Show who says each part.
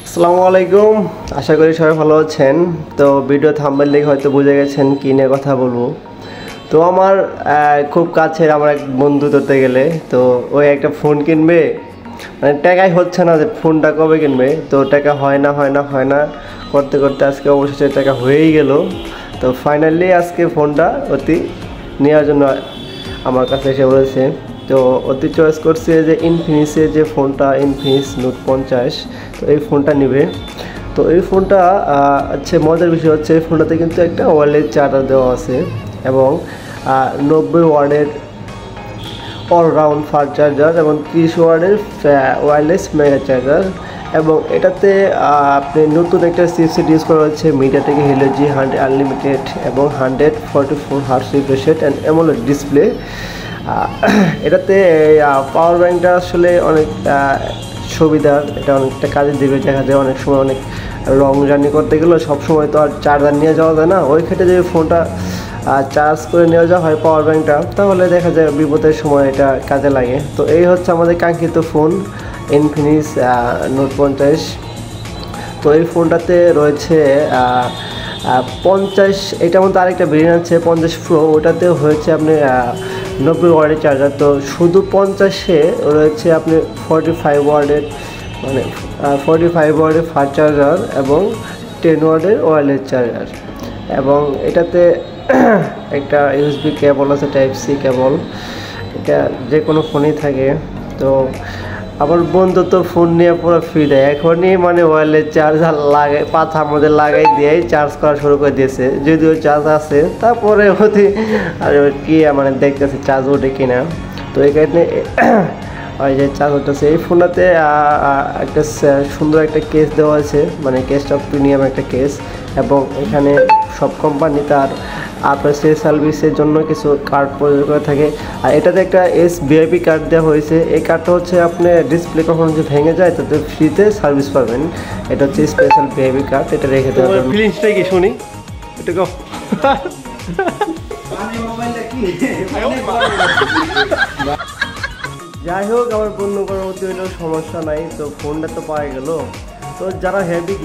Speaker 1: আসসালামু আলাইকুম, আশা করি সবাই ভালো আছেন। তো ভিডিও থাম্বনেল দেখে হয়তো বুঝে গেছেন কী নিয়ে কথা বলবো। তো আমার খুব কাছের আমার এক বন্ধু ধরতে গেলে তো ওই একটা ফোন কিনবে, মানে টাকাই হচ্ছে না যে ফোনটা কবে কিনবে। তো টাকা হয় না করতে করতে আজকে অবশেষে টাকা হয়েই গেল। তো ফাইনালি আজকে ফোনটা অতি নেওয়ার জন্য আমার কাছে এসে বলেছে। তো অতি চয়েস করছে যে ইনফিনিক্সের যে ফোনটা, ইনফিনিক্স নোট 50, তো এই ফোনটা নেবে। তো এই ফোনটা হচ্ছে মজার বিষয় হচ্ছে এই ফোনটাতে কিন্তু একটা ওয়্যারলেস চার্জার দেওয়া আছে এবং 90 ওয়াটের অলরাউন্ড ফাস্ট চার্জার এবং 30 ওয়াটের ওয়্যারলেস মেগা চার্জার। এবং এটাতে আপনি নতুন একটা চিপসেট ইউজ করা হচ্ছে MediaTek Helio G100 আনলিমিটেড এবং 144 hertz refresh rate and AMOLED display. এটাতে পাওয়ার ব্যাঙ্কটা আসলে অনেক সুবিধার, এটা অনেকটা কাজে দেবে। দেখা যায় অনেক সময় অনেক লং জার্নি করতে গেলেও সবসময় তো আর চার্জার নিয়ে যাওয়া যায় না, ওই ক্ষেত্রে যদি ফোনটা চার্জ করে নিয়ে যাওয়া হয় পাওয়ার ব্যাঙ্কটা, তাহলে দেখা যায় বিপদের সময় এটা কাজে লাগে। তো এই হচ্ছে আমাদের কাঙ্ক্ষিত ফোন ইনফিনিক্স নোট 50। তো এই ফোনটাতে রয়েছে 50, এটার মধ্যে আরেকটা ভেরিয়েন্ট আছে 50 প্রো, ওটাতে হয়েছে আপনি 90 ওয়াটের চার্জার। তো শুধু 50-এ রয়েছে আপনি 45 ওয়াটের, মানে 45 ওয়াটের ফাস্ট চার্জার এবং 10 ওয়াটের ওয়্যারলেস চার্জার। এবং এটাতে একটা USB কেবল আছে, টাইপ সি কেবল, এটা যে কোনো ফোনেই থাকে। তো আমার বন্ধু তো ফোন নিয়ে পুরো ফ্রি দেয় এখনই, মানে ওয়্যারলেস চার্জার লাগাই পাথার মধ্যে লাগাই দিয়েই চার্জ করা শুরু করে দিয়েছে। যদিও চার্জ আছে তারপরে হতে আর কি মানে দেখতেছে চার্জ ওঠে কিনা। তো এই কারণে ওই যে চার্জ হতেছে এই ফোনটাতে একটা সুন্দর একটা কেস দেওয়া আছে, মানে কেসটা প্রিমিয়াম একটা কেস। এবং এখানে সব কোম্পানি তার আপনার সেই সার্ভিসের জন্য কিছু কার্ড প্রয়োজন করে থাকে। আর এটাতে একটা SVIP কার্ড দেওয়া হয়েছে। এই কার্ডটা হচ্ছে আপনি ডিসপ্লে কখনো যদি ভেঙে যায় তাতে ফ্রিতে সার্ভিস পাবেন। এটা হচ্ছে স্পেশাল VIP কার্ড, এটা রেখে দেওয়ার জন্য। ফিলিংসটা কি শুনি এটা কো যাই হোক, আমার বন্ধু করার মতো হলেও সমস্যা নাই। তো ফোনটা তো পাওয়া গেল। তো যারা হেভি